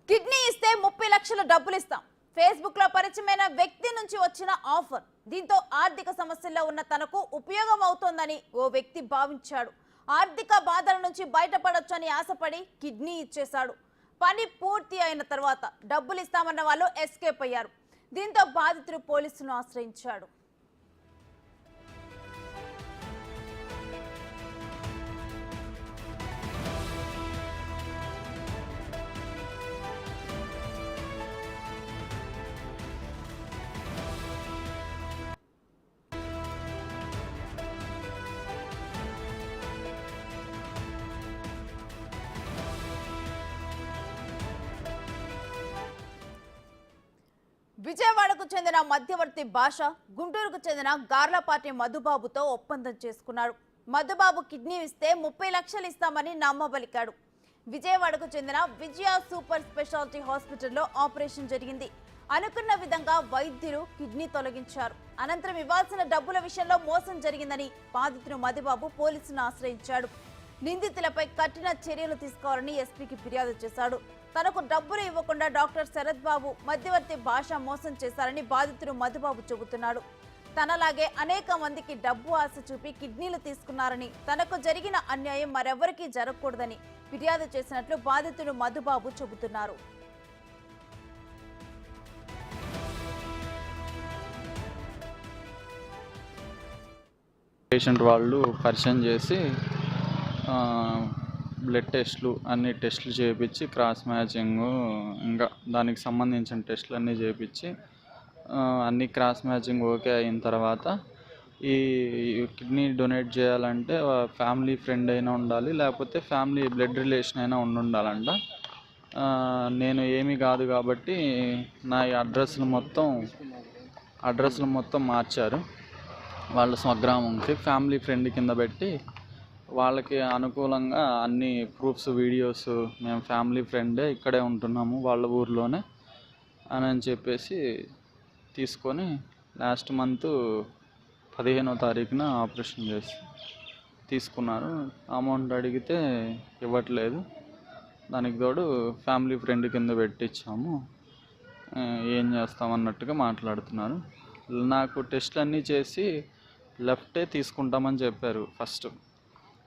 Kidney ఇస్తే 30 లక్షల డబ్బులు ఇస్తాం. ఫేస్బుక్ లో పరిచయమైన వ్యక్తి నుంచి వచ్చిన ఆఫర్. దీంతో ఆర్థిక సమస్యల్లో ఉన్న తనకు ఉపయోగం అవుతోందని ఓ వ్యక్తి భావించాడు. ఆర్థిక బాధల నుంచి బయటపడొచ్చని ఆశపడి కిడ్నీ ఇచ్చేశాడు. పని పూర్తి అయిన తర్వాత డబ్బులు ఇస్తామన్న వాళ్ళు ఎస్కేప్ అయ్యారు. దీంతో బాధితుడు పోలీసులను ఆశ్రయించాడు. విజయవాడకు చెందిన మధ్యవర్తి భాష గుంటూరుకు చెందిన గార్లపాటి మధుబాబుతో ఒప్పందం చేసుకున్నాడు. మధుబాబు కిడ్నీ ఇస్తే 30 లక్షలు ఇస్తామని నమ్మబలికాడు. విజయవాడకు చెందిన విజయ సూపర్ స్పెషాలిటీ హాస్పిటల్లో ఆపరేషన్ జరిగింది. అనుకున్న విధంగా వైద్యులు కిడ్నీ తొలగించారు. అనంతరం ఇవ్వాల్సిన డబ్బుల విషయంలో మోసం జరిగిందని బాధితుడు మధుబాబు పోలీసులను ఆశ్రయించాడు. నిందితులపై కఠిన చర్యలు తీసుకోవాలని ఎస్పీకి ఫిర్యాదు చేశాడు. తనకు డబ్బులు ఇవ్వకుండా డాక్టర్ శరత్ బాబు మధ్యవర్తి భాష మోసం చేశారని బాధితుడు మధుబాబు చెబుతున్నాడు. తనలాగే అనేక మందికి డబ్బు ఆశ చూపి కిడ్నీలు తీసుకున్నారని, తనకు జరిగిన అన్యాయం మరెవరికీ జరగకూడదని ఫిర్యాదు చేసినట్లు బాధితుడు మధుబాబు చెబుతున్నారు. పేషెంట్ వాళ్ళు పరిచయం చేసి బ్లడ్ టెస్ట్లు అన్ని టెస్టులు చేయించి క్రాస్ మ్యాచింగ్ ఇంకా దానికి సంబంధించిన టెస్టులు అన్నీ చేయించి అన్ని క్రాస్ మ్యాచింగ్ ఓకే అయిన తర్వాత ఈ కిడ్నీ డొనేట్ చేయాలంటే ఫ్యామిలీ ఫ్రెండ్ అయినా ఉండాలి, లేకపోతే ఫ్యామిలీ బ్లడ్ రిలేషన్ అయినా ఉండాలంట. నేను ఏమీ కాదు కాబట్టి నా అడ్రస్లు మొత్తం మార్చారు. వాళ్ళ స్వగ్రామంకి ఫ్యామిలీ ఫ్రెండ్ కింద పెట్టి వాళ్ళకి అనుకూలంగా అన్ని ప్రూఫ్స్ వీడియోస్ మేము ఫ్యామిలీ ఫ్రెండే ఇక్కడే ఉంటున్నాము వాళ్ళ ఊర్లోనే అని చెప్పేసి తీసుకొని లాస్ట్ మంత్ 15వ తారీఖున ఆపరేషన్ చేసి తీసుకున్నారు. అమౌంట్ అడిగితే ఇవ్వట్లేదు. దానికి తోడు ఫ్యామిలీ ఫ్రెండ్ కింద పెట్టించాము, ఏం చేస్తామన్నట్టుగా మాట్లాడుతున్నారు. నాకు టెస్ట్లు అన్నీ చేసి లెఫ్టే తీసుకుంటామని చెప్పారు ఫస్ట్,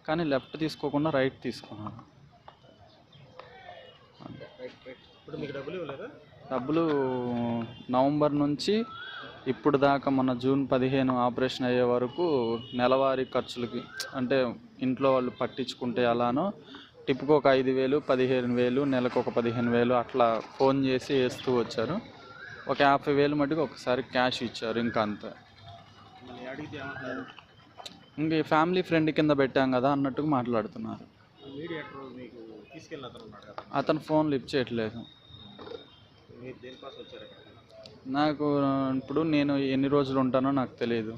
కానీ లెఫ్ట్ తీసుకోకుండా రైట్ తీసుకున్నాను. డబ్బులు నవంబర్ నుంచి ఇప్పుడు దాకా మన జూన్ 15 ఆపరేషన్ అయ్యే వరకు నెలవారీ ఖర్చులకి, అంటే ఇంట్లో వాళ్ళు పట్టించుకుంటే అలానో టిప్కి ఒక 5,000, 15,000, నెలకు ఒక 15,000 అట్లా ఫోన్ చేసి వేస్తూ వచ్చారు. ఒక 50,000 మటుకు ఒకసారి క్యాష్ ఇచ్చారు. ఇంకా అంతే. ఇంక ఫ్యామిలీ ఫ్రెండ్ కింద పెట్టాం కదా అన్నట్టుగా మాట్లాడుతున్నారు. అతను ఫోన్ లిఫ్ట్ చేయట్లేదు. నాకు ఇప్పుడు నేను ఎన్ని రోజులు ఉంటానో నాకు తెలియదు.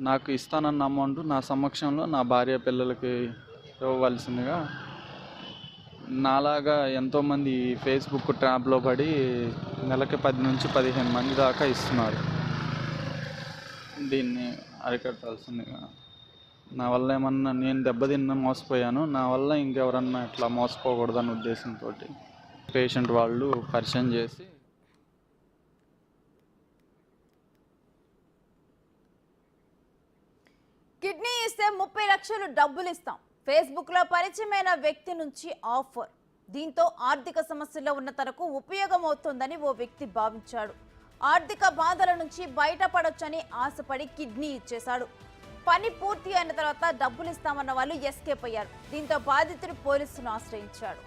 నాకు ఇస్తానన్న అమౌంట్ నా సమక్షంలో నా భార్య పిల్లలకి ఇవ్వవలసిందిగా, నాలాగా ఎంతోమంది ఫేస్బుక్ ట్రాప్లో పడి నెలకి 10 నుంచి 15 మంది దాకా ఇస్తున్నారు. దీన్ని అరికట్టాల్సిందిగా. నా వల్ల ఏమన్నా నేను దెబ్బతిన్నా మోసపోయాను, నా వల్ల ఇంకెవరన్నా ఇట్లా మోసపోకూడదన్న ఉద్దేశంతో పేషెంట్ వాళ్ళు పరిచయం చేసి కిడ్నీ ఇస్తే 30 లక్షలు డబ్బులు ఇస్తాం. ఫేస్బుక్ లో పరిచయమైన వ్యక్తి నుంచి ఆఫర్. దీంతో ఆర్థిక సమస్యల్లో ఉన్న తనకు ఉపయోగం అవుతుందని ఓ వ్యక్తి భావించాడు. ఆర్థిక బాధల నుంచి బయటపడొచ్చని ఆశపడి కిడ్నీ ఇచ్చేశాడు. పని పూర్తి అయిన తర్వాత డబ్బులు ఇస్తామన్న వాళ్ళు ఎస్కేప్ అయ్యారు. దీంతో బాధితుడు పోలీసులను ఆశ్రయించాడు.